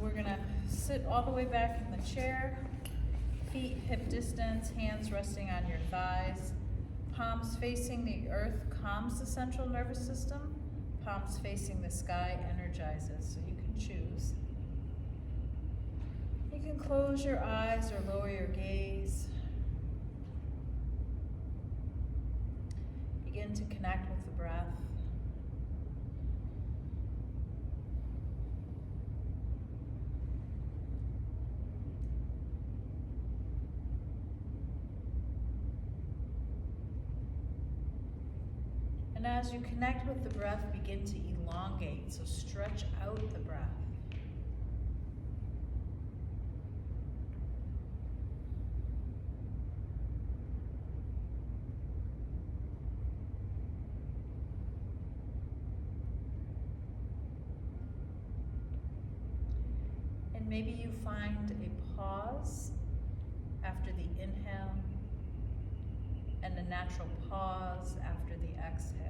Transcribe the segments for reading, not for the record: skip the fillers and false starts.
we're gonna sit all the way back in the chair, feet hip distance, hands resting on your thighs. Palms facing the earth calms the central nervous system. Palms facing the sky energizes, so you can choose. You can close your eyes or lower your gaze. Begin to connect with the breath. And as you connect with the breath, begin to elongate, so stretch out the breath. And maybe you find a pause after the inhale and a natural pause after the exhale.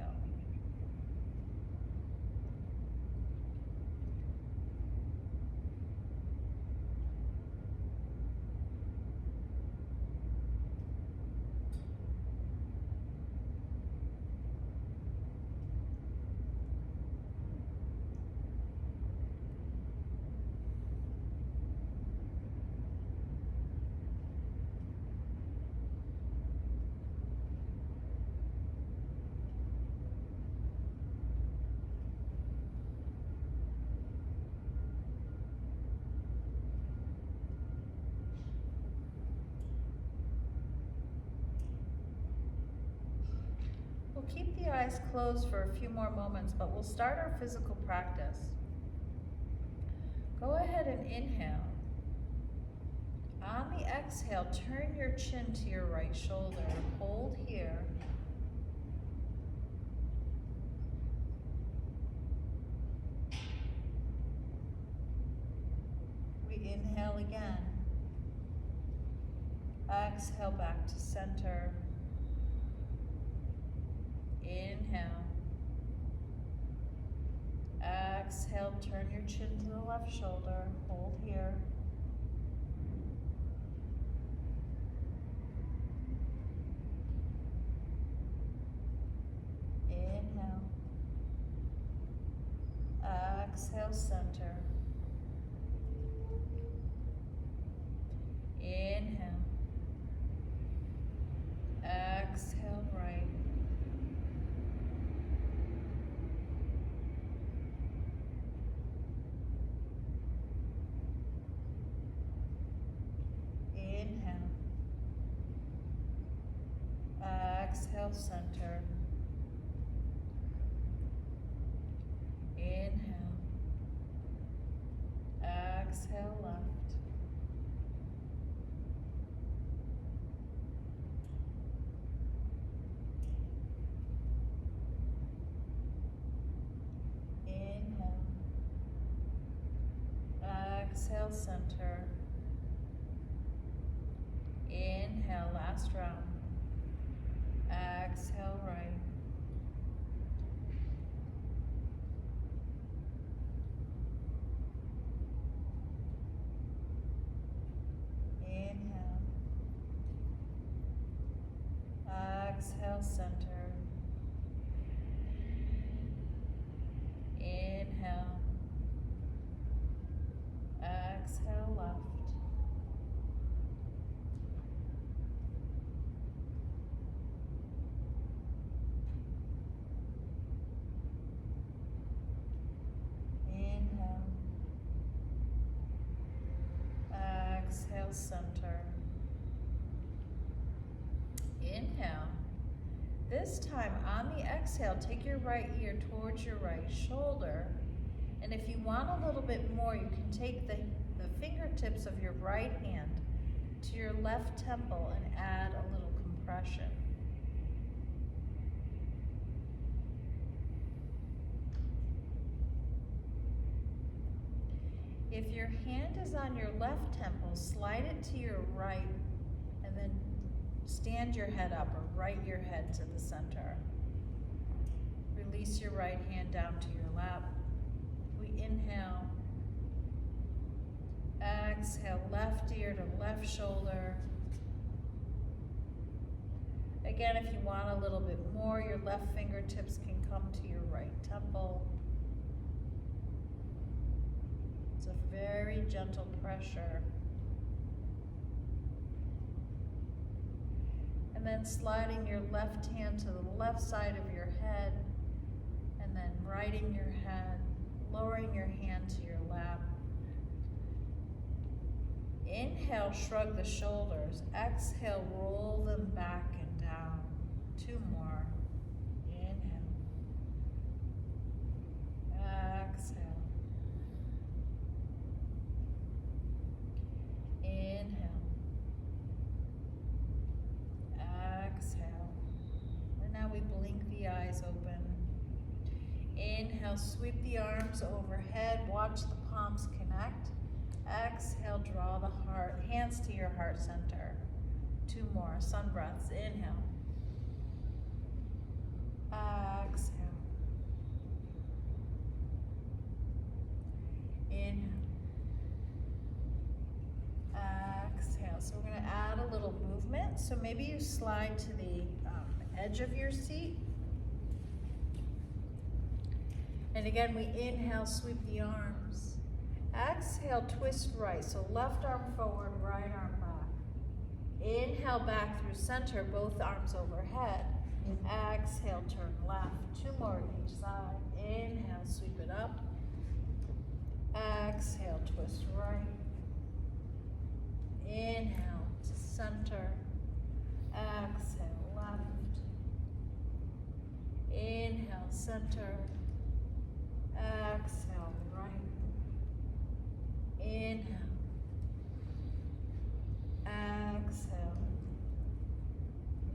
We'll keep the eyes closed for a few more moments, but we'll start our physical practice. Go ahead and inhale. On the exhale, turn your chin to your right shoulder. Hold here. We inhale again. Exhale back to center. Inhale. Exhale, turn your chin to the left shoulder. Hold here. Inhale. Exhale, center. Inhale. Exhale, right. Inhale. Exhale, center. Inhale. Exhale, left. Inhale. Exhale, center. Inhale, last round. Exhale, right. Inhale. Exhale, center. Inhale. Exhale, left. Inhale. Exhale, center. Inhale. This time on the exhale, take your right ear towards your right shoulder. And if you want a little bit more, you can take the fingertips of your right hand to your left temple and add a little compression. If your hand is on your left temple, slide it to your right and then stand your head up or right your head to the center. Release your right hand down to your lap. We inhale. Exhale, left ear to left shoulder. Again, if you want a little bit more, your left fingertips can come to your right temple. It's a very gentle pressure. And then sliding your left hand to the left side of your head, and then righting your head, lowering your hand to your lap. Inhale, shrug the shoulders. Exhale, roll them back and down. 2 more. Inhale. Exhale. Inhale. Exhale. And now we blink the eyes open. Inhale, sweep the arms overhead. Watch the palms connect. Exhale, draw the hands to your heart center. 2 more, sun breaths. Inhale. Exhale. Inhale. Exhale. So we're going to add a little movement. So maybe you slide to the edge of your seat. And again, we inhale, sweep the arms. Exhale, twist right. So left arm forward, right arm back. Inhale, back through center, both arms overhead. Exhale, turn left. 2 more on each side. Inhale, sweep it up. Exhale, twist right. Inhale to center. Exhale, left. Inhale, center. Exhale, right. Inhale. Exhale.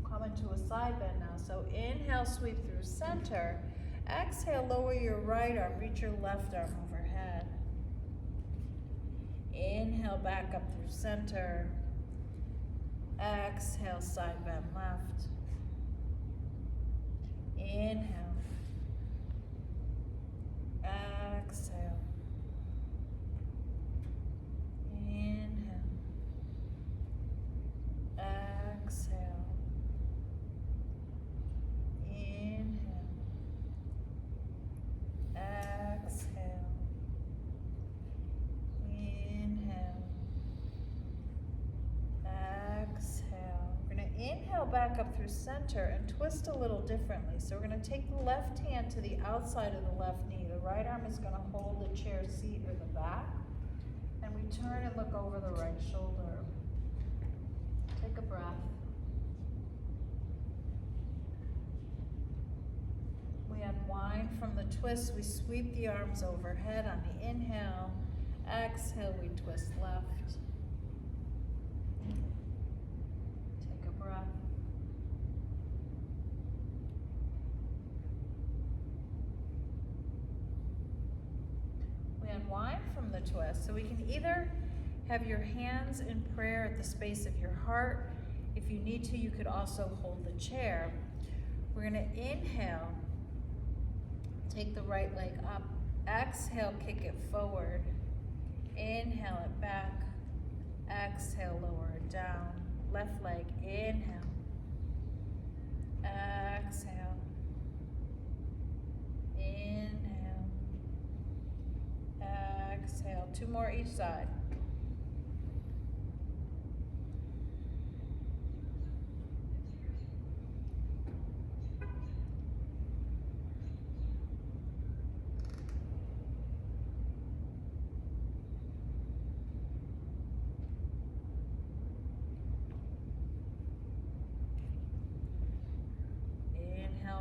Come into a side bend now. So inhale, sweep through center. Exhale, lower your right arm, reach your left arm overhead. Inhale, back up through center. Exhale, side bend left. Inhale. Exhale. Inhale. Exhale. Inhale. Exhale. Inhale. Exhale. We're going to inhale back up through center and twist a little differently. So we're going to take the left hand to the outside of the left knee. The right arm is going to hold the chair seat or the back. And we turn and look over the right shoulder. Take a breath. We unwind from the twist. We sweep the arms overhead on the inhale. Exhale, we twist left. Take a breath. We unwind from the twist. So we can either have your hands in prayer at the space of your heart. If you need to, you could also hold the chair. We're going to inhale. Take the right leg up. Exhale, kick it forward. Inhale it back. Exhale, lower it down. Left leg, inhale. Exhale. Inhale. Exhale. 2 more each side.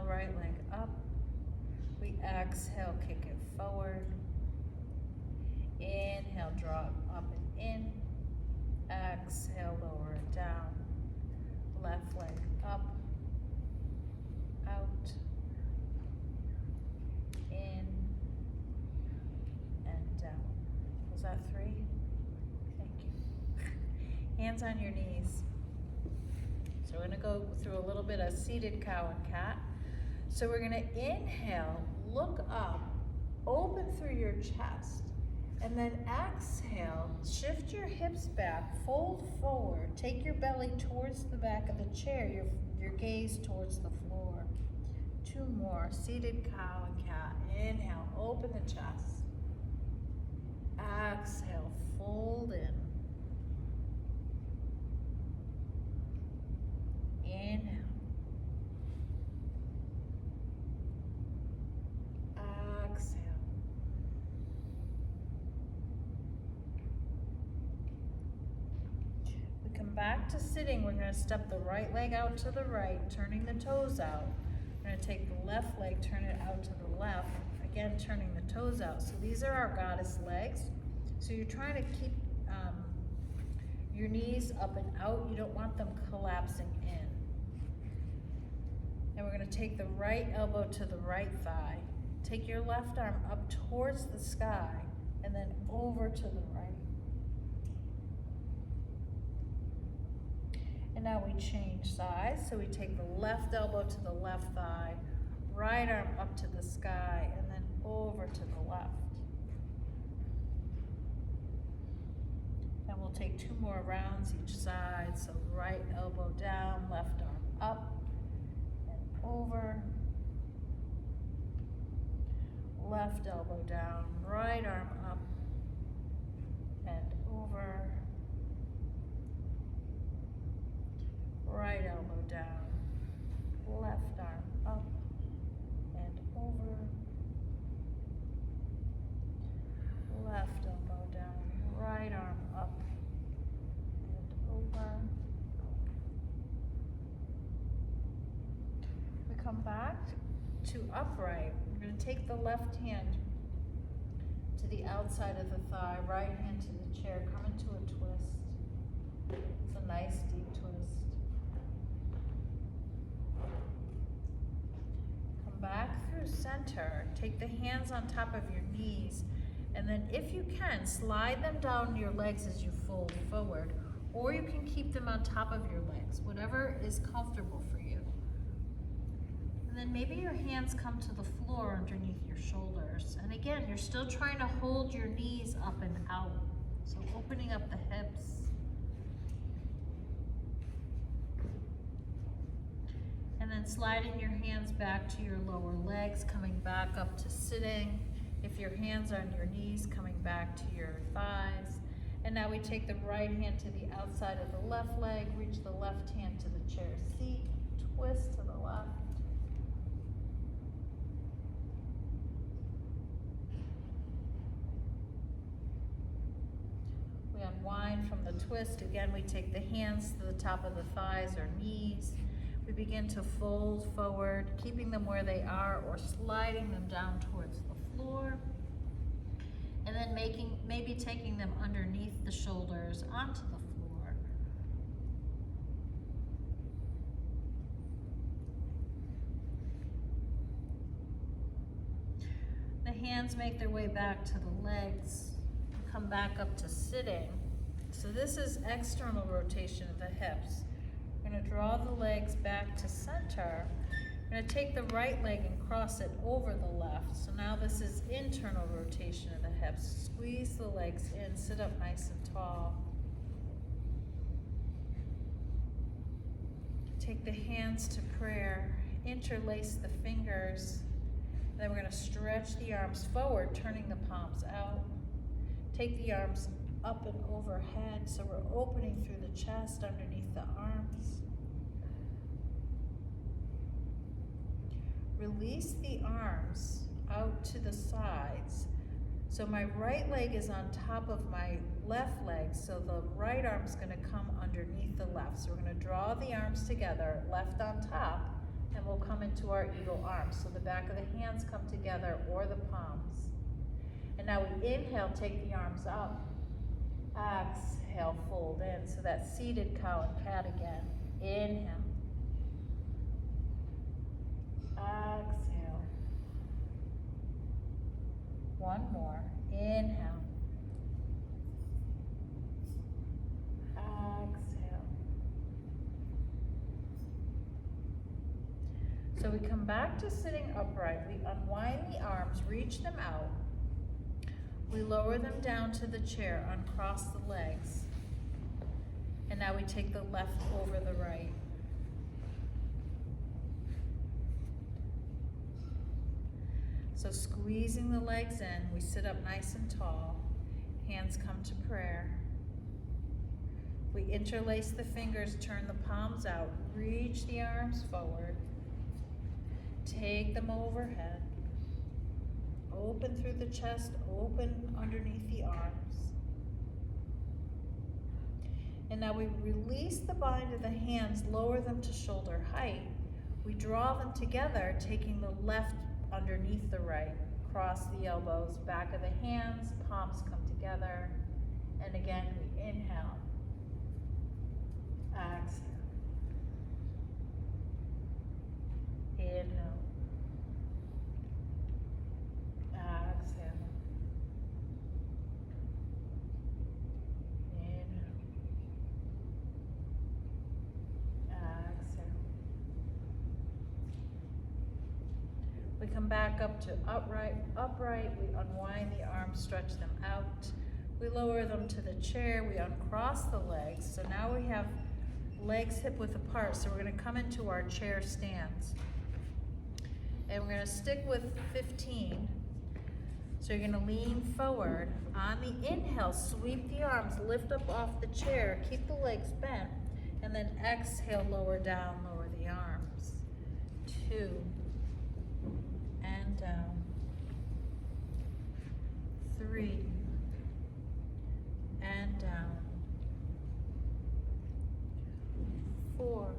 Right leg up. We exhale, kick it forward. Inhale, draw it up and in. Exhale, lower it down. Left leg up, out, in, and down. Was that 3? Thank you. Hands on your knees. So we're going to go through a little bit of seated cow and cat. So we're going to inhale, look up, open through your chest, and then exhale, Shift your hips back, fold forward, take your belly towards the back of the chair, your gaze towards the floor. 2 more, seated cow and cat. Inhale, open the chest. Exhale, fold in. Inhale. Exhale. We come back to sitting. We're going to step the right leg out to the right, turning the toes out. We're going to take the left leg, turn it out to the left. Again, turning the toes out. So these are our goddess legs. So you're trying to keep your knees up and out. You don't want them collapsing in. And we're going to take the right elbow to the right thigh. Take your left arm up towards the sky and then over to the right. And now we change sides. So we take the left elbow to the left thigh, right arm up to the sky, and then over to the left. And we'll take 2 more rounds each side. So right elbow down, left arm up and over. Left elbow down, right arm up and over. Right elbow down, left arm up and over. Left elbow down, right arm up and over. We come back to upright. We're going to take the left hand to the outside of the thigh, right hand to the chair, come into a twist. It's a nice deep twist. Come back through center, take the hands on top of your knees, and then if you can, slide them down your legs as you fold forward, or you can keep them on top of your legs, whatever is comfortable for you. And then maybe your hands come to the floor underneath your shoulders. And again, you're still trying to hold your knees up and out. So opening up the hips. And then sliding your hands back to your lower legs, coming back up to sitting. If your hands are on your knees, coming back to your thighs. And now we take the right hand to the outside of the left leg, reach the left hand to the chair seat, twist to the left. We unwind from the twist. Again, we take the hands to the top of the thighs or knees. We begin to fold forward, keeping them where they are or sliding them down towards the floor. And then maybe taking them underneath the shoulders onto the floor. The hands make their way back to the legs, come back up to sitting. So this is external rotation of the hips. We're going to draw the legs back to center. We're going to take the right leg and cross it over the left. So now this is internal rotation of the hips. Squeeze the legs in, sit up nice and tall. Take the hands to prayer, interlace the fingers. Then we're going to stretch the arms forward, turning the palms out. Take the arms up and overhead, so we're opening through the chest underneath the arms. Release the arms out to the sides. So my right leg is on top of my left leg, so the right arm's going to come underneath the left. So we're going to draw the arms together, left on top, and we'll come into our eagle arms. So the back of the hands come together or the palms. And now we inhale, take the arms up. Exhale, fold in. So that's seated cow and cat again. Inhale. Exhale. One more. Inhale. Exhale. So we come back to sitting upright. We unwind the arms, reach them out. We lower them down to the chair, uncross the legs. And now we take the left over the right. So squeezing the legs in, we sit up nice and tall. Hands come to prayer. We interlace the fingers, turn the palms out, reach the arms forward. Take them overhead. Open through the chest, open underneath the arms. And now we release the bind of the hands, lower them to shoulder height. We draw them together, taking the left underneath the right. Cross the elbows, back of the hands, palms come together. And again, we inhale. Exhale. Inhale. Exhale. Inhale. Exhale. We come back up to upright. We unwind the arms, stretch them out. We lower them to the chair. We uncross the legs. So now we have legs hip width apart. So we're going to come into our chair stance. And we're going to stick with 15. So you're going to lean forward. On the inhale, sweep the arms, lift up off the chair, keep the legs bent, and then exhale, lower down, lower the arms. 2, and down. 3, and down. 4,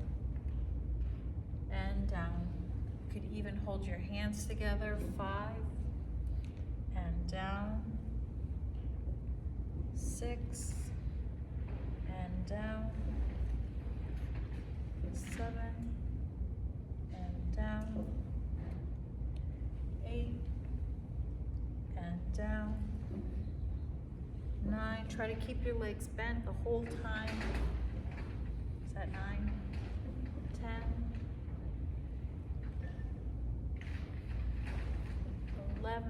and down. You could even hold your hands together. 5, and down. 6, and down. 7, and down. 8, and down. 9, try to keep your legs bent the whole time. Is that 9? 10. 11.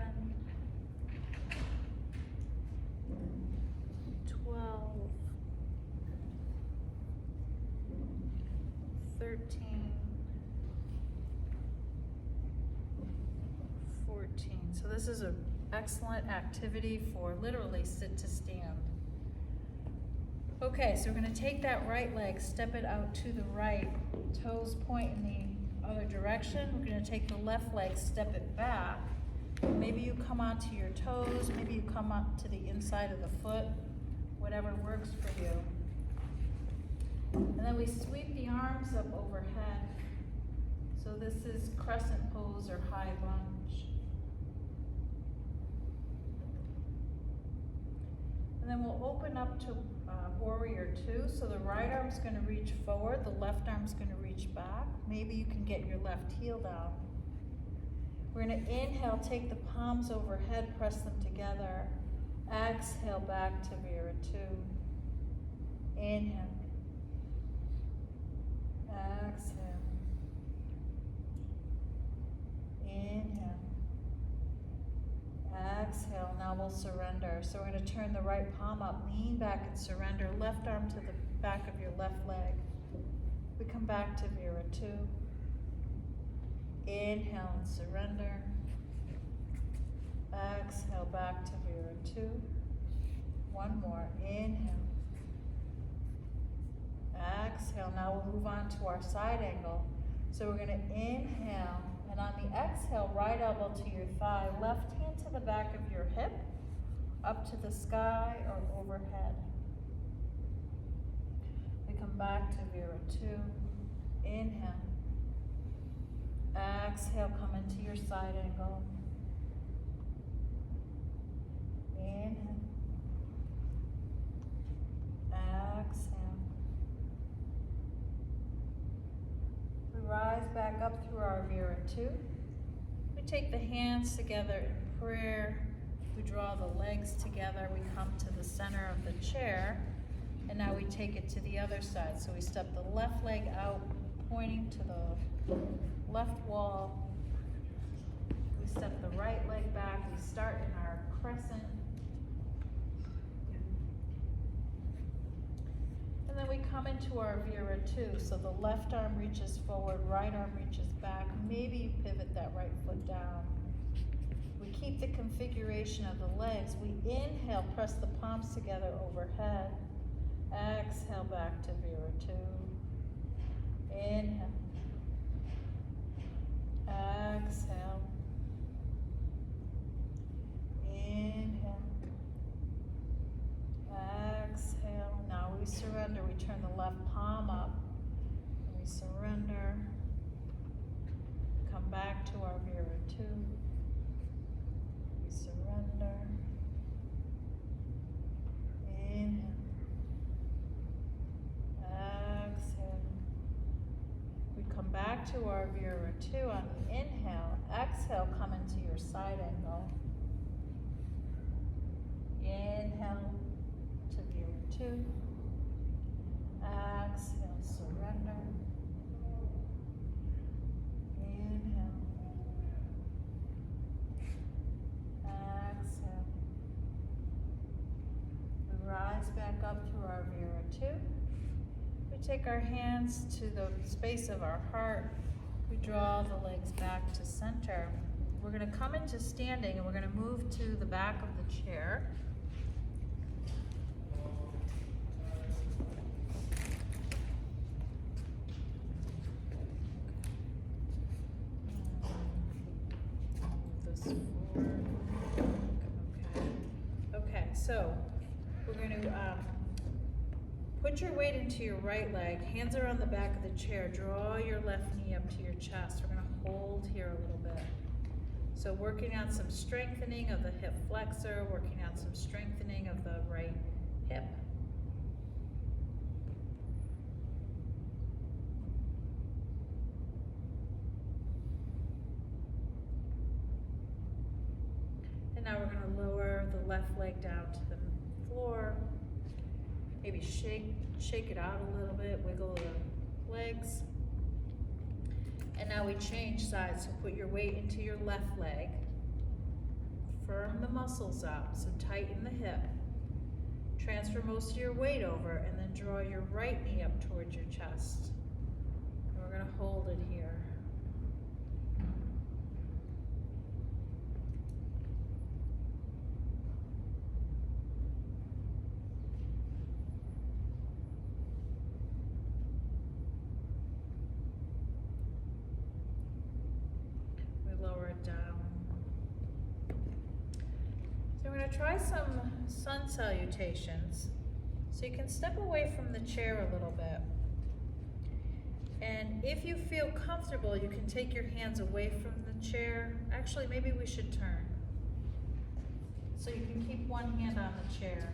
12. 13. 14. So this is an excellent activity for literally sit to stand. Okay, so we're going to take that right leg, step it out to the right, toes point in the other direction. We're going to take the left leg, step it back. Maybe you come onto your toes, maybe you come up to the inside of the foot, whatever works for you. And then we sweep the arms up overhead. So this is crescent pose or high lunge. And then we'll open up to warrior 2. So the right arm's going to reach forward, the left arm's going to reach back. Maybe you can get your left heel down. We're going to inhale, take the palms overhead, press them together. Exhale back to Vira 2. Inhale. Exhale. Inhale. Exhale. Now we'll surrender. So we're going to turn the right palm up, lean back and surrender. Left arm to the back of your left leg. We come back to Vira 2. Inhale and surrender. Exhale back to Vira 2. One more. Inhale. Exhale. Now we'll move on to our side angle. So we're going to inhale, and on the exhale, right elbow to your thigh, left hand to the back of your hip, up to the sky or overhead. We come back to Vira 2. Inhale. Exhale, come into your side angle. Inhale. Exhale. We rise back up through our Vira 2. We take the hands together in prayer. We draw the legs together. We come to the center of the chair. And now we take it to the other side. So we step the left leg out, pointing to the left wall. We step the right leg back. We start in our crescent. come into our Vera too. So the left arm reaches forward, right arm reaches back. Maybe you pivot that right foot down. We keep the configuration of the legs. We inhale, press the palms together overhead. Exhale back to Vera two. Inhale. Exhale. Inhale. Exhale. Now we surrender. We turn the left palm up. We surrender. Come back to our Vera two. We surrender. Inhale. Exhale. We come back to our Vera two on the inhale. Exhale, come into your side angle. Inhale to Vera two. Exhale, surrender. Inhale. Exhale. We rise back up to our Vera two. We take our hands to the space of our heart. We draw the legs back to center. We're going to come into standing and we're going to move to the back of the chair. Move this forward. Okay, so we're going to put your weight into your right leg. Hands are on the back of the chair. Draw your left knee up to your chest. We're going to hold here a little bit. So working on some strengthening of the hip flexor, working on some strengthening of the right hip. And now we're going to lower the left leg down to the floor. Maybe shake it out a little bit, wiggle the legs. And now we change sides, so put your weight into your left leg. Firm the muscles up, so tighten the hip. Transfer most of your weight over, and then draw your right knee up towards your chest. And we're gonna hold it here. Try some sun salutations. So you can step away from the chair a little bit. And if you feel comfortable, you can take your hands away from the chair. Actually, maybe we should turn. So you can keep one hand on the chair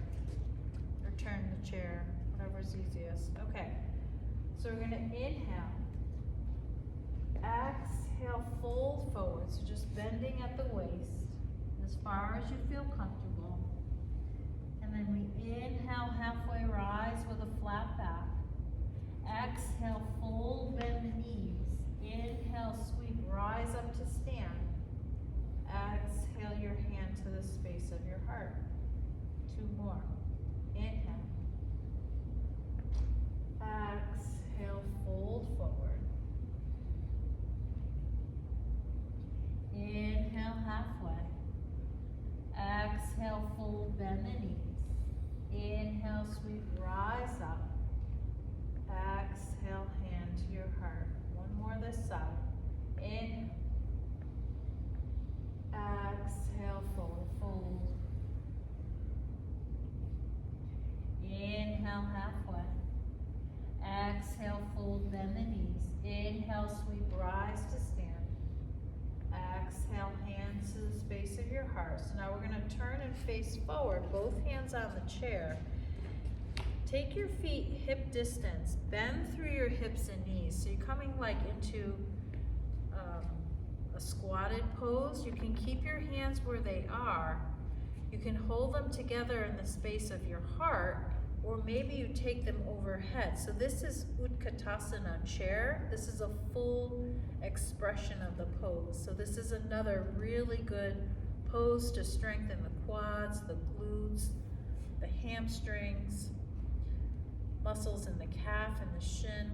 or turn the chair, whatever's easiest. Okay, so we're gonna inhale. Exhale, fold forward, so just bending at the waist as far as you feel comfortable. And then we inhale, halfway rise with a flat back. Exhale, fold, bend the knees. Inhale, sweep, rise up to stand. Exhale your hand to the space of your heart. Two more. Inhale. Exhale, fold forward. Inhale, halfway. Exhale, fold, bend the knees. Inhale, sweep, rise up. Exhale, hand to your heart. One more this side. Inhale. Exhale, fold, fold. Inhale, halfway. Exhale, fold, bend the knees. Inhale, sweep, rise to stand. Exhale, hands to the space of your heart. So now we're going to turn and face forward, both hands on the chair. Take your feet hip distance, bend through your hips and knees. So you're coming like into a squatted pose. You can keep your hands where they are. You can hold them together in the space of your heart, or maybe you take them overhead. So this is Utkatasana chair. This is a full expression of the pose. So this is another really good pose to strengthen the quads, the glutes, the hamstrings. muscles in the calf and the shin.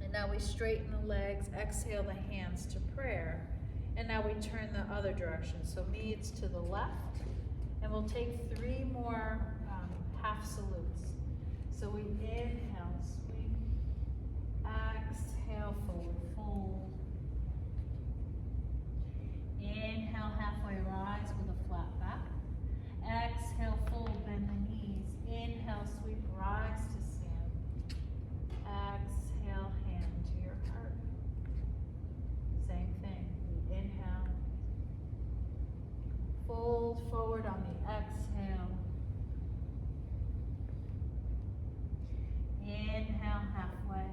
And now we straighten the legs, exhale the hands to prayer. And now we turn the other direction. So knees to the left, and we'll take 3 more half salutes. So we inhale, sweep, exhale, forward fold. Inhale, halfway rise with a flat back. Exhale, fold, bend the knees. Inhale, sweep, rise to stand. Exhale, hand to your heart. Same thing. We inhale. Fold forward on the exhale. Inhale, halfway.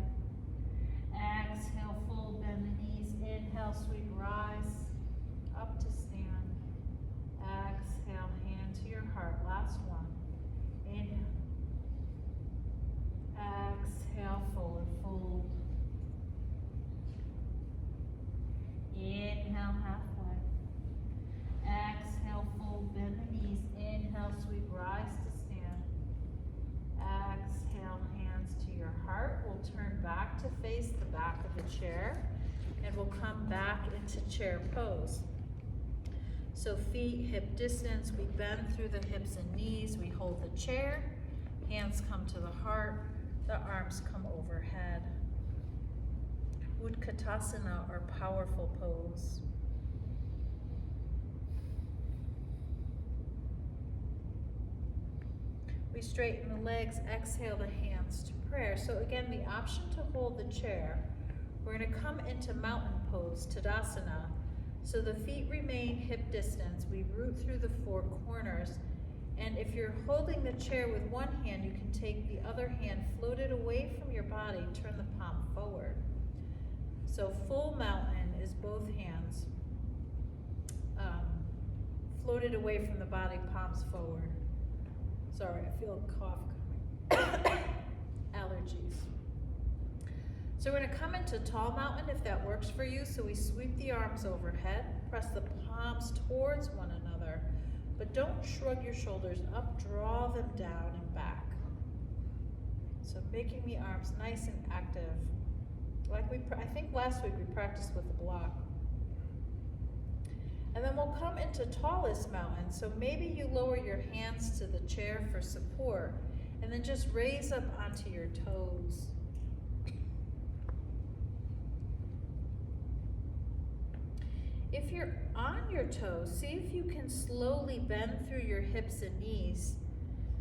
Exhale, fold, bend the knees. Inhale, sweep, rise up to stand. Exhale, hand to your heart. Last one. Inhale. Exhale, forward fold. Inhale, halfway. Exhale, fold, bend the knees. Inhale, sweep, rise to stand. Exhale, hands to your heart. We'll turn back to face the back of the chair, and we'll come back into chair pose. So feet hip distance, we bend through the hips and knees, we hold the chair, hands come to the heart, the arms come overhead. Utkatasana, or powerful pose. We straighten the legs, exhale the hands to prayer. So again, the option to hold the chair, we're going to come into mountain pose, Tadasana. So the feet remain hip distance. We root through the 4 corners. And if you're holding the chair with one hand, you can take the other hand, float it away from your body, turn the palm forward. So full mountain is both hands floated away from the body, palms forward. Sorry, I feel a cough coming. Allergies. So we're going to come into tall mountain if that works for you. So we sweep the arms overhead, press the palms towards one another, but don't shrug your shoulders up, draw them down and back. So making the arms nice and active. Like I think last week we practiced with the block. And then we'll come into tallest mountain. So maybe you lower your hands to the chair for support, and then just raise up onto your toes. If you're on your toes, see if you can slowly bend through your hips and knees.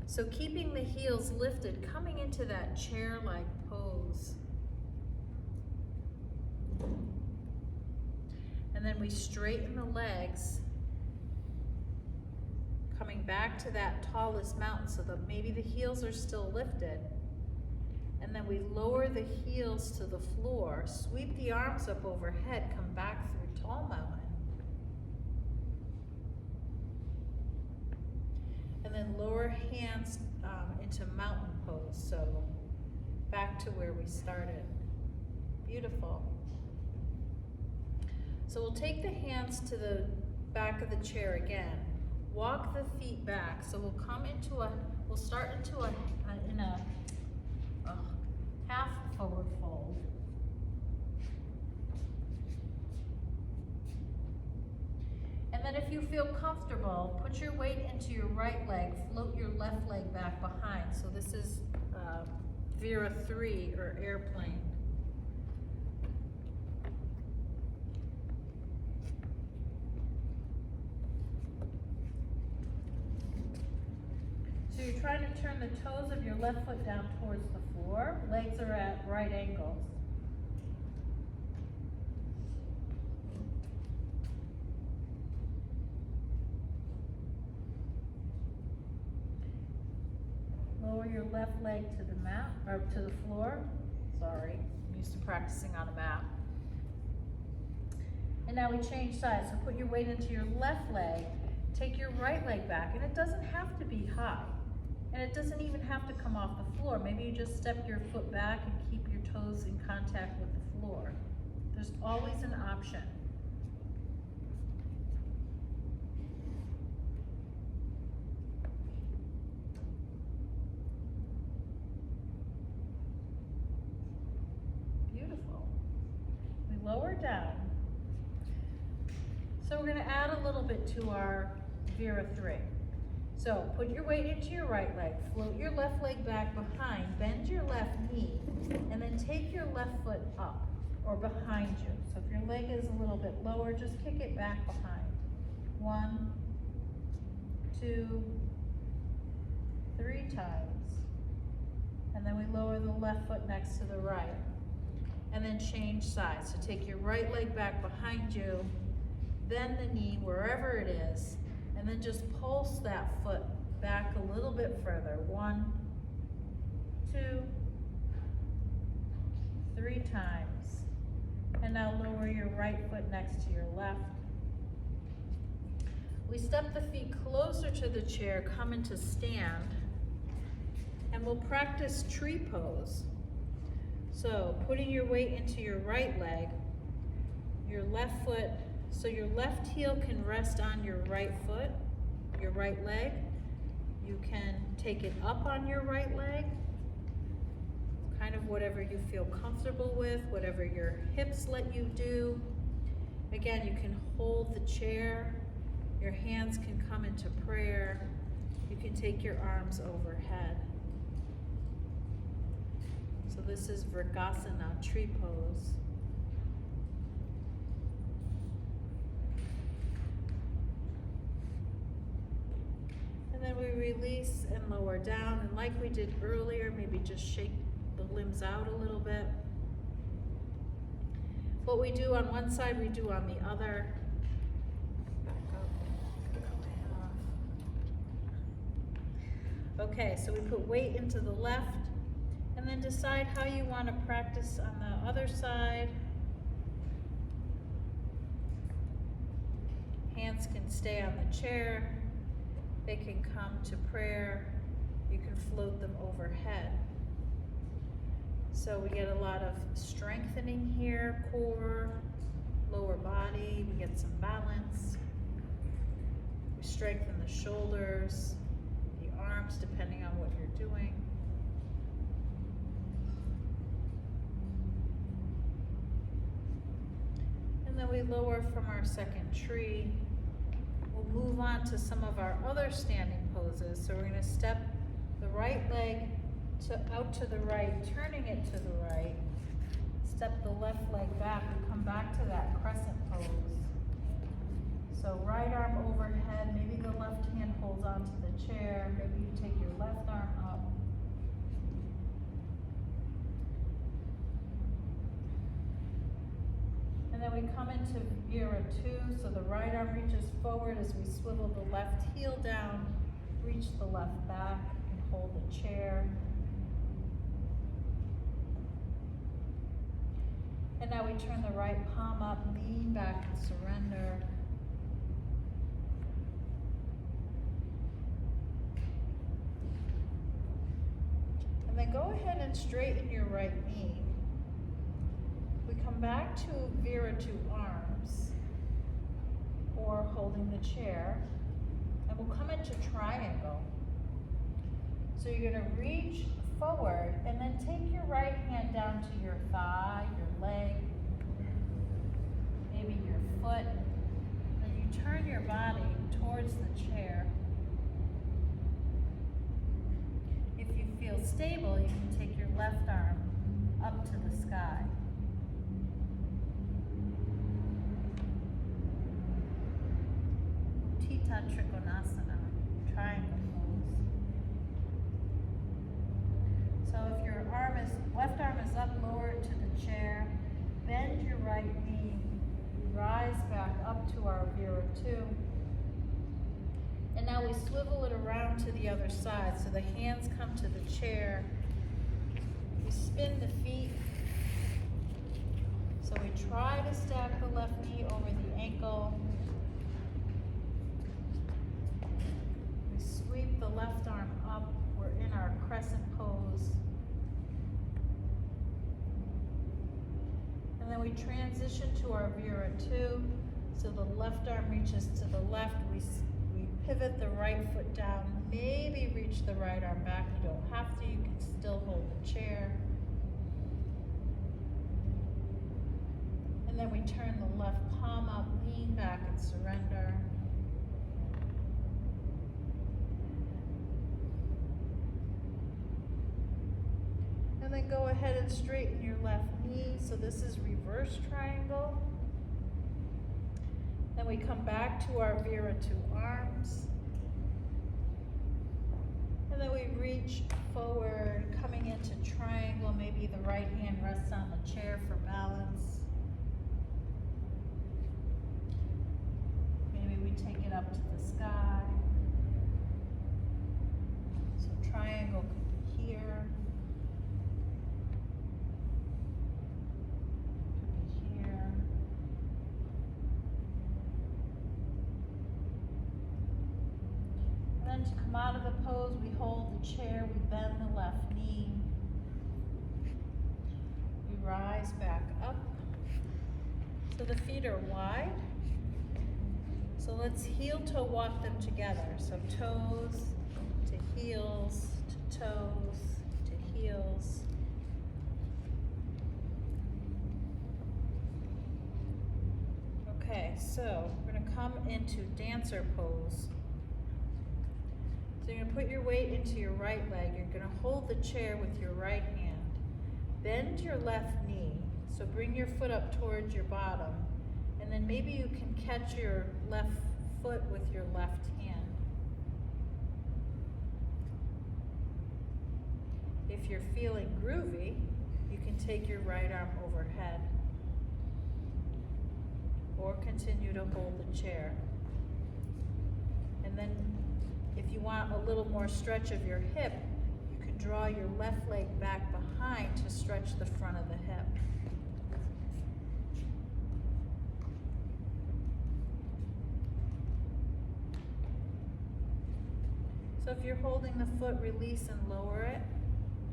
So keeping the heels lifted, coming into that chair-like pose. And then we straighten the legs, coming back to that tallest mountain so that maybe the heels are still lifted. And then we lower the heels to the floor, sweep the arms up overhead, come back through tall mountain. And then lower hands into mountain pose, so back to where we started. Beautiful. So we'll take the hands to the back of the chair again. Walk the feet back. So we'll come into we'll start into a half forward fold. And then if you feel comfortable, put your weight into your right leg, float your left leg back behind. So this is Vera 3 or airplane. So you're trying to turn the toes of your left foot down towards the floor. Legs are at right angles. Lower your left leg to the mat, or to the floor. Sorry, I'm used to practicing on a mat. And now we change sides. So put your weight into your left leg, take your right leg back, and it doesn't have to be high. And it doesn't even have to come off the floor. Maybe you just step your foot back and keep your toes in contact with the floor. There's always an option. lower down. So we're gonna add a little bit to our Vera 3. So put your weight into your right leg, float your left leg back behind, bend your left knee, and then take your left foot up or behind you. So if your leg is a little bit lower, just kick it back behind. 1, 2, 3 times. And then we lower the left foot next to the right. And then change sides. So take your right leg back behind you, bend the knee wherever it is, and then just pulse that foot back a little bit further. 1, 2, 3 times. And now lower your right foot next to your left. We step the feet closer to the chair, come into stand, and we'll practice tree pose. So putting your weight into your right leg, your left foot, so your left heel can rest on your right foot, your right leg. You can take it up on your right leg, kind of whatever you feel comfortable with, whatever your hips let you do. Again, you can hold the chair, your hands can come into prayer, you can take your arms overhead. So this is Vrksasana, tree pose. And then we release and lower down, and like we did earlier, maybe just shake the limbs out a little bit. What we do on one side, we do on the other. Back up. Okay, so we put weight into the left, and then decide how you want to practice on the other side. Hands can stay on the chair. They can come to prayer. You can float them overhead. So we get a lot of strengthening here, core, lower body. We get some balance. We strengthen the shoulders, the arms, depending on what you're doing. And then we lower from our second tree. We'll move on to some of our other standing poses. So we're going to step the right leg out to the right, turning it to the right. Step the left leg back and come back to that crescent pose. So right arm overhead, maybe the left hand holds onto the chair, maybe you take your left arm up. And then we come into Vera 2, so the right arm reaches forward as we swivel the left heel down, reach the left back, and hold the chair. And now we turn the right palm up, lean back and surrender. And then go ahead and straighten your right knee. We come back to Vera 2 arms, or holding the chair, and we'll come into triangle. So you're going to reach forward and then take your right hand down to your thigh, your leg, maybe your foot. Then you turn your body towards the chair. If you feel stable, you can take your left arm up to the sky. Utthita Trikonasana, triangle pose. So if your left arm is up, lower it to the chair, bend your right knee, rise back up to our Vera 2. And now we swivel it around to the other side. So the hands come to the chair. We spin the feet. So we try to stack the left knee over the ankle. We sweep the left arm up. We're in our crescent pose. And then we transition to our Vera 2. So the left arm reaches to the left. We pivot the right foot down. Maybe reach the right arm back. You don't have to. You can still hold the chair. And then we turn the left palm up, lean back and surrender. And then go ahead and straighten your left knee. So this is reverse triangle. Then we come back to our Viratu arms. And then we reach forward, coming into triangle. Maybe the right hand rests on the chair for balance. Maybe we take it up to the sky. So triangle could be here. Could be here. And then to come out of the pose, we hold the chair, we bend the left knee. We rise back up. So the feet are wide. So let's heel toe walk them together. So toes to heels, to toes, to heels. Okay, so we're gonna come into dancer pose. So you're gonna put your weight into your right leg. You're gonna hold the chair with your right hand. Bend your left knee. So bring your foot up towards your bottom. And then maybe you can catch your left foot with your left hand. If you're feeling groovy, you can take your right arm overhead. Or continue to hold the chair. And then if you want a little more stretch of your hip, you can draw your left leg back behind to stretch the front of the hip. So if you're holding the foot, release and lower it.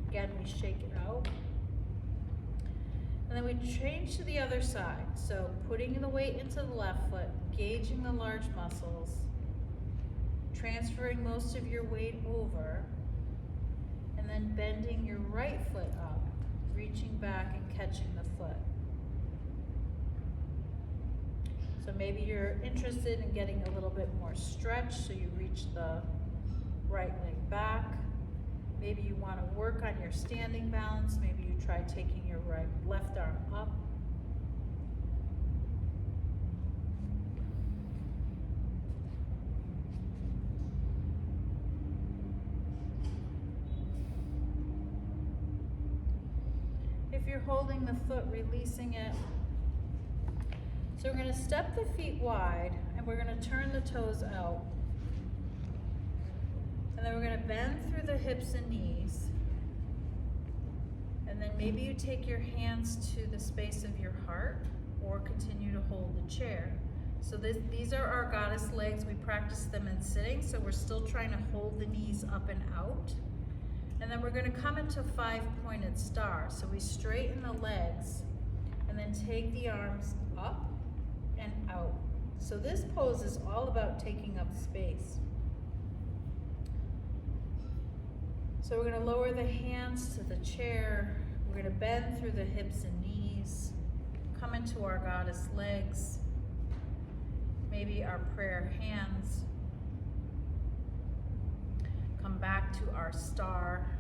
Again, we shake it out. And then we change to the other side. So putting the weight into the left foot, engaging the large muscles, transferring most of your weight over, and then bending your right foot up, reaching back and catching the foot. So maybe you're interested in getting a little bit more stretch, so you reach the right leg back. Maybe you want to work on your standing balance. Maybe you try taking your left arm up. If you're holding the foot, releasing it. So we're going to step the feet wide and we're going to turn the toes out. And then we're going to bend through the hips and knees. And then maybe you take your hands to the space of your heart or continue to hold the chair. So these are our goddess legs. We practice them in sitting, so we're still trying to hold the knees up and out. And then we're going to come into 5-pointed star. So we straighten the legs and then take the arms up and out. So this pose is all about taking up space. So we're going to lower the hands to the chair. We're going to bend through the hips and knees. Come into our goddess legs. Maybe our prayer hands. Come back to our star.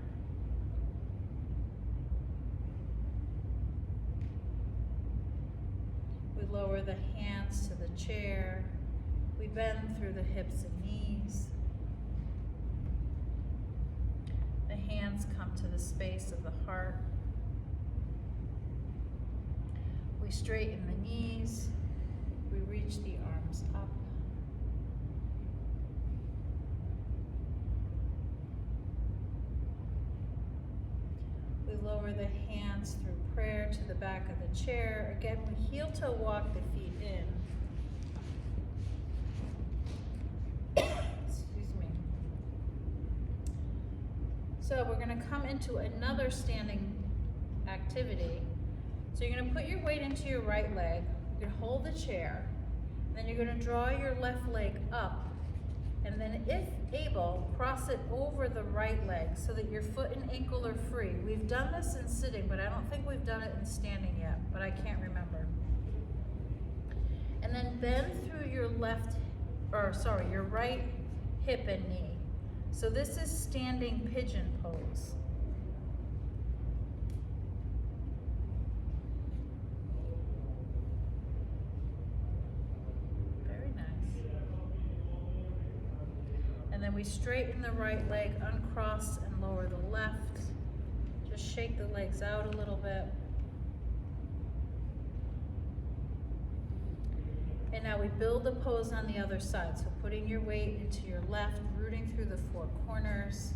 We lower the hands to the chair. We bend through the hips and knees. The hands come to the space of the heart. We straighten the knees. We reach the arms up. We lower the hands through prayer to the back of the chair. Again, we heel toe walk the feet in. Excuse me. So we're going to come into another standing activity. So you're going to put your weight into your right leg. You're going to hold the chair. Then you're going to draw your left leg up. And then if able, cross it over the right leg so that your foot and ankle are free. We've done this in sitting, but I don't think we've done it in standing yet, but I can't remember. And then bend through your your right hip and knee. So this is standing pigeon pose. Very nice. And then we straighten the right leg, uncross and lower the left. Just shake the legs out a little bit. And now we build the pose on the other side. So putting your weight into your left, rooting through the four corners,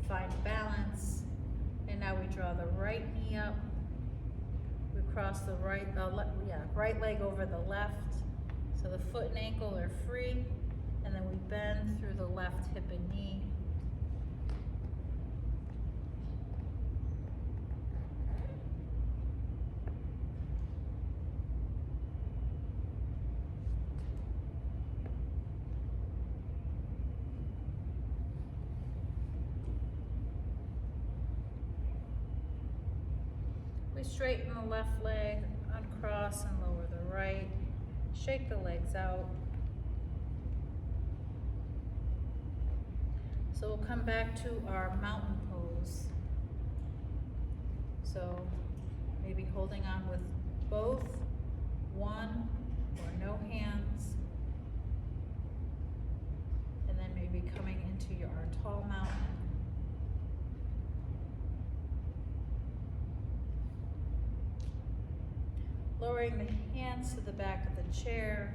find balance. And now we draw the right knee up. We cross the right leg over the left. So the foot and ankle are free. And then we bend through the left hip and knee. We straighten the left leg, uncross and lower the right. Shake the legs out. So we'll come back to our mountain pose. So maybe holding on with both, one or no hands. And then maybe coming into our tall mountain. Lowering the hands to the back of the chair,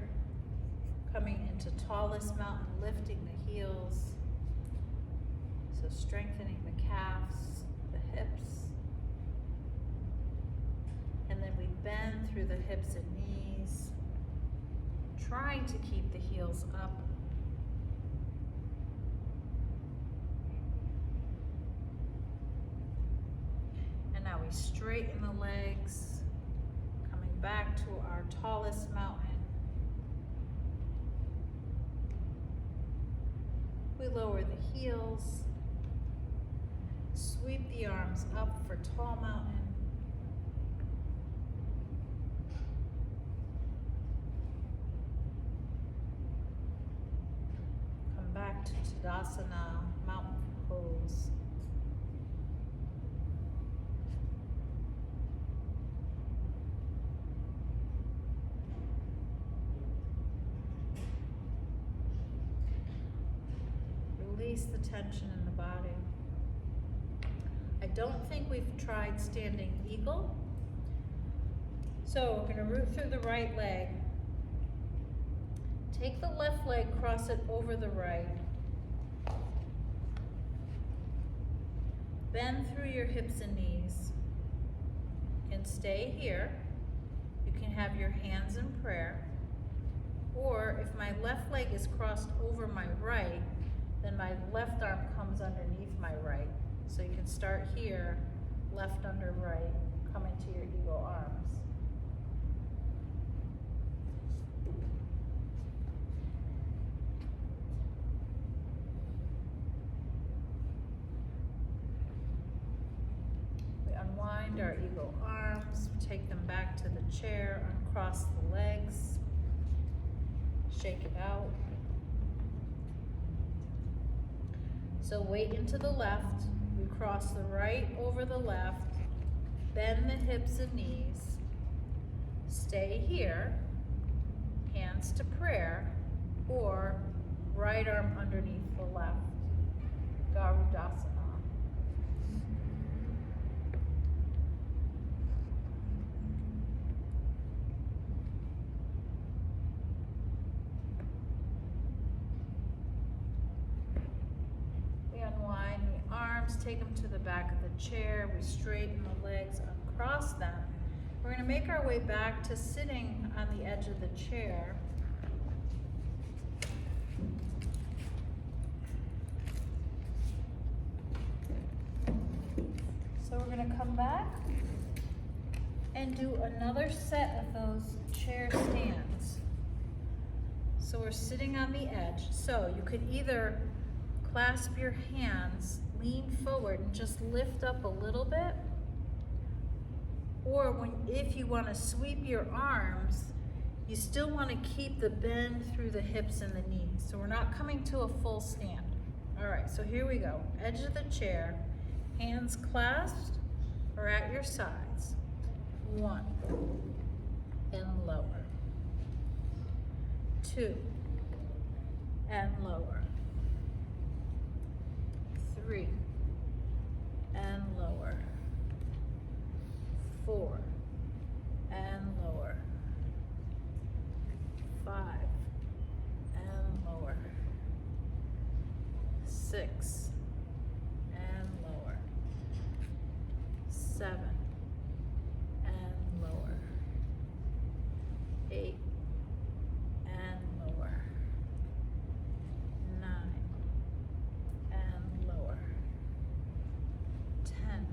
coming into tallest mountain, lifting the heels. So strengthening the calves, the hips. And then we bend through the hips and knees, trying to keep the heels up. And now we straighten the legs. Back to our tallest mountain. We lower the heels, sweep the arms up for tall mountain. Come back to Tadasana, mountain pose. Release the tension in the body. I don't think we've tried standing eagle. So we're going to root through the right leg. Take the left leg, cross it over the right. Bend through your hips and knees. You can stay here. You can have your hands in prayer. Or if my left leg is crossed over my right, then my left arm comes underneath my right. So you can start here, left under right, come into your eagle arms. We unwind our eagle arms, take them back to the chair, uncross the legs, shake it out. So weight into the left, we cross the right over the left, bend the hips and knees, stay here, hands to prayer, or right arm underneath the left, Garudasana. Take them to the back of the chair. We straighten the legs, uncross them. We're going to make our way back to sitting on the edge of the chair. So we're going to come back and do another set of those chair stands. So we're sitting on the edge. So you could either clasp your hands, lean forward and just lift up a little bit. Or if you want to sweep your arms, You still want to keep the bend through the hips and the knees. So we're not coming to a full stand. All right, so here we go. Edge of the chair, hands clasped or at your sides. 1, and lower. 2, and lower. 3, and lower. 4, and lower. 5, and lower. 6, and lower. 7, and lower. 8, and lower. 9, and lower. 10,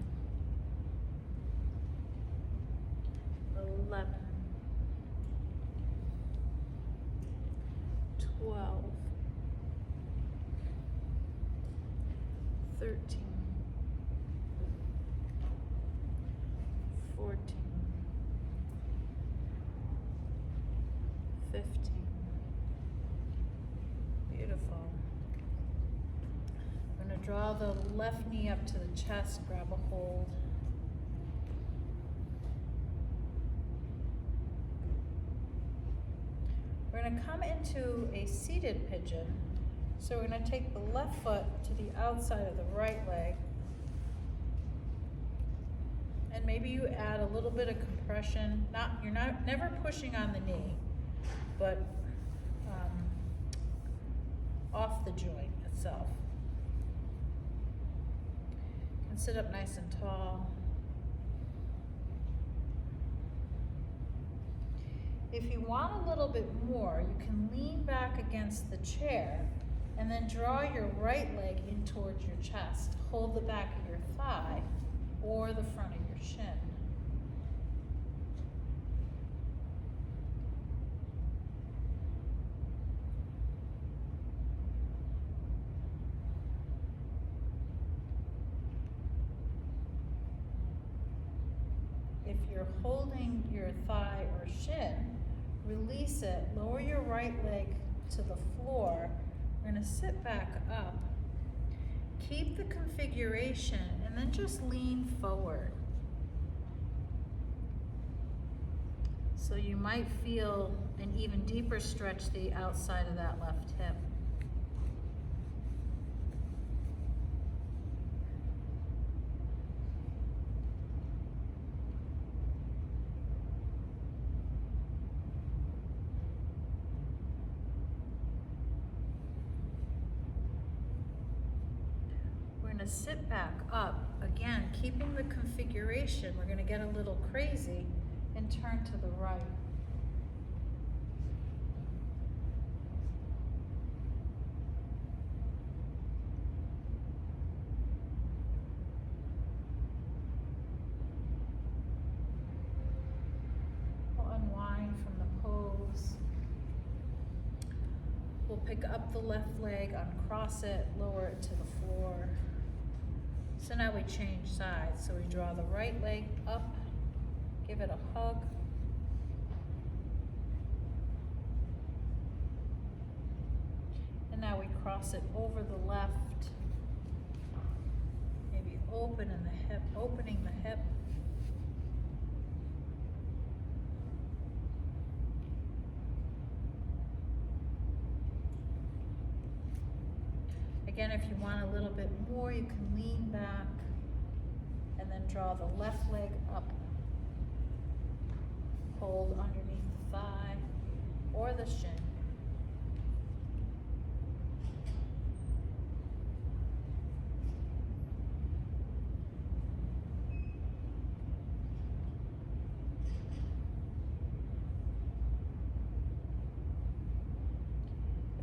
11, 12, 13, 14, 15. Beautiful. I'm going to draw the left knee up to the chest, grab a hold. We're going to come into a seated pigeon. So we're going to take the left foot to the outside of the right leg. And maybe you add a little bit of compression. You're never pushing on the knee, but off the joint itself. You can sit up nice and tall. If you want a little bit more, you can lean back against the chair and then draw your right leg in towards your chest. Hold the back of your thigh or the front of your shin. If you're holding your thigh or shin, release it, lower your right leg to the floor. We're going to sit back up, keep the configuration, and then just lean forward. So you might feel an even deeper stretch the outside of that left hip. To sit back up, again, keeping the configuration. We're going to get a little crazy and turn to the right. We'll unwind from the pose. We'll pick up the left leg, uncross it, lower it to the floor. So now we change sides. So we draw the right leg up, give it a hug. And now we cross it over the left. Maybe opening the hip. Again, if you want a little bit more, you can lean back and then draw the left leg up. Hold underneath the thigh or the shin.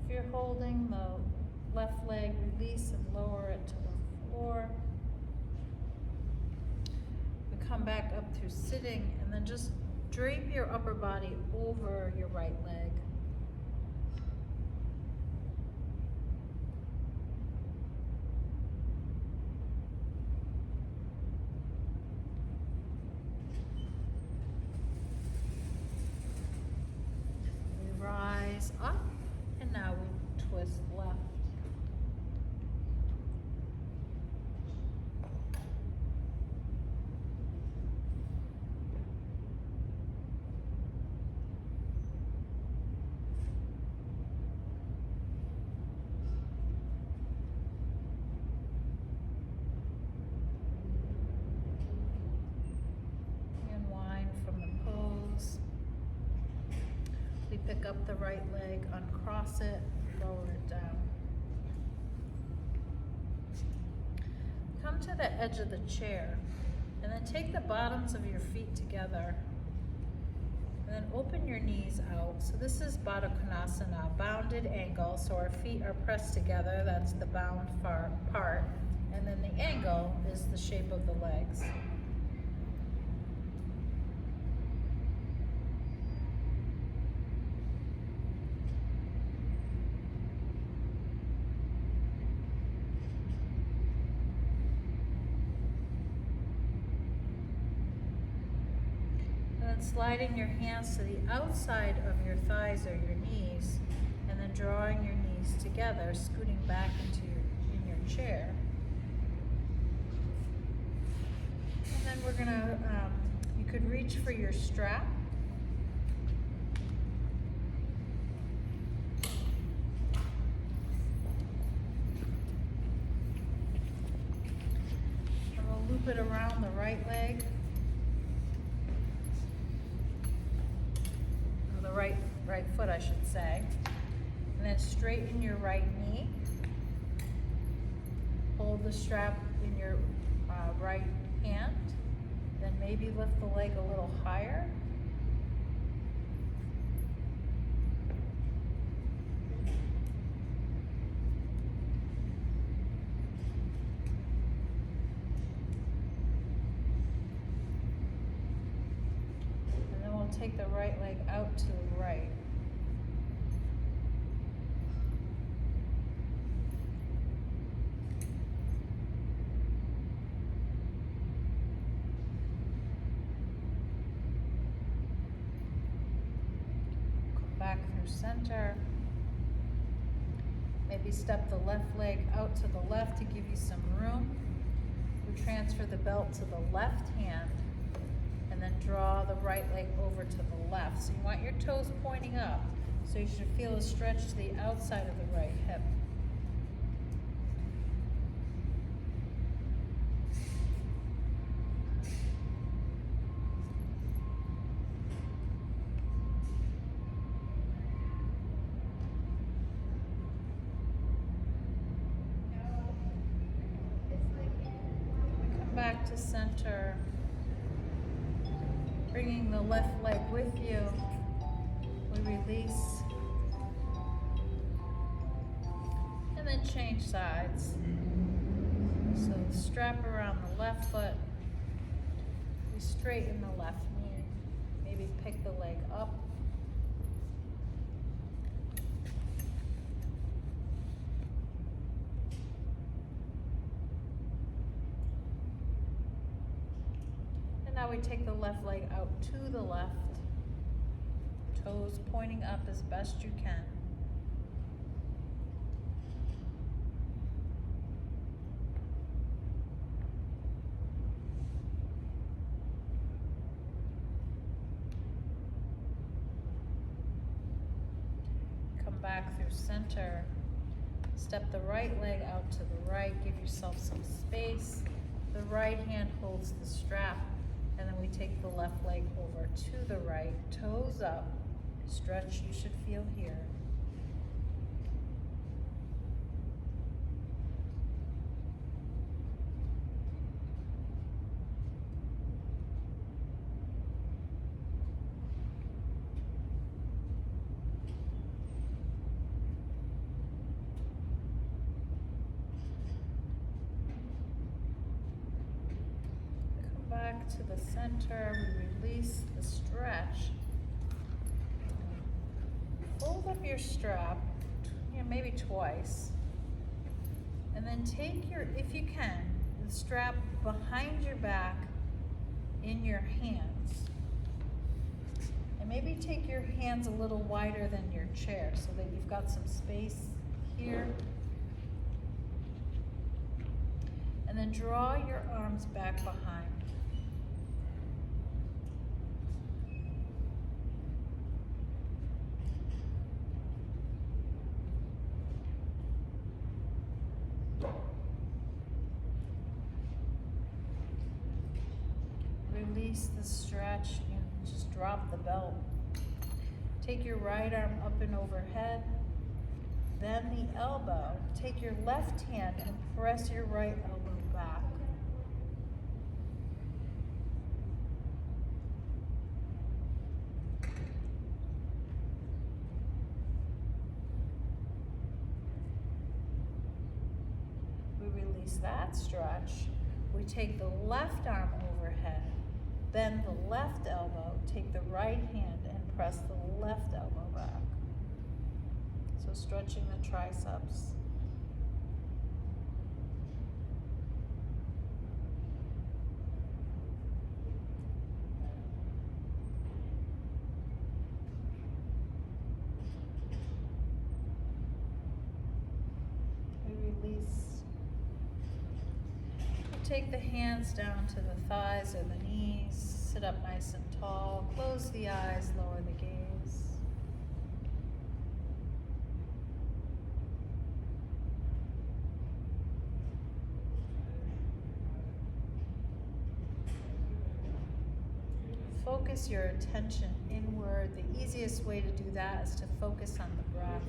If you're holding the left leg, release and lower it to the floor. We come back up through sitting and then just drape your upper body over your right leg. pick up the right leg, uncross it, lower it down. Come to the edge of the chair, and then take the bottoms of your feet together. And then open your knees out. So this is Baddha Konasana, bounded angle. So our feet are pressed together, that's the bound part. And then the angle is the shape of the legs. Sliding your hands to the outside of your thighs or your knees, and then drawing your knees together, scooting back into in your chair. And then we're gonna, you could reach for your strap. And we'll loop it around the right leg. Right foot, I should say. And then straighten your right knee. Hold the strap in your right hand. Then maybe lift the leg a little higher. And then we'll take the right leg out to the right. Back through center. Maybe step the left leg out to the left to give you some room. We transfer the belt to the left hand and then draw the right leg over to the left. So you want your toes pointing up. So you should feel a stretch to the outside of the right hip. Back to center, bringing the left leg with you. We release, and then change sides. So strap around the left foot, we straighten the left knee, maybe pick the leg up. Now we take the left leg out to the left, toes pointing up as best you can. Come back through center, step the right leg out to the right, give yourself some space. The right hand holds the strap. And then we take the left leg over to the right, toes up, stretch you should feel here. Back to the center, we release the stretch. Fold up your strap, maybe twice. And then take your, if you can, the strap behind your back in your hands. And maybe take your hands a little wider than your chair so that you've got some space here. And then draw your arms back behind. Release the stretch and just drop the belt. Take your right arm up and overhead. Then the elbow. Take your left hand and press your right elbow back. We release that stretch. We take the left arm overhead, then the left elbow, take the right hand and press the left elbow back. So stretching the triceps. We release. Take the hands down to the thighs or the knees, sit up nice and tall, close the eyes, lower the gaze. Focus your attention inward. The easiest way to do that is to focus on the breath.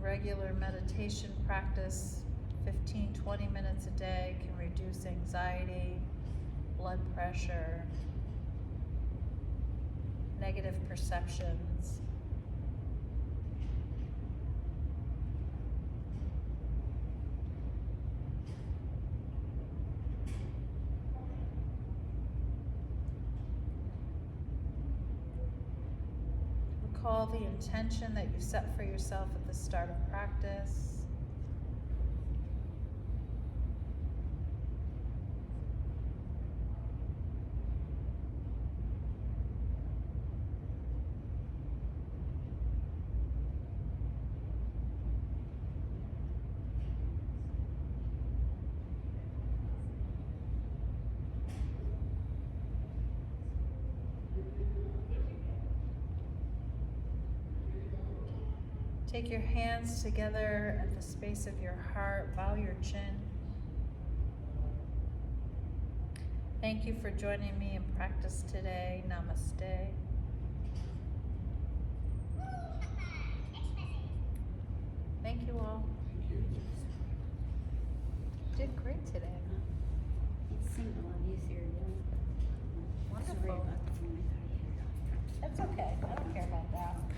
Regular meditation practice, 15-20 minutes a day, can reduce anxiety, blood pressure, negative perceptions. Recall the intention that you set for yourself at the start of practice. Take your hands together at the space of your heart, bow your chin. Thank you for joining me in practice today. Namaste. Thank you all. Thank you. Did great today. It seemed a lot easier than. Wonderful. Sorry about the phone. I thought you had it off. That's okay. I don't care about that.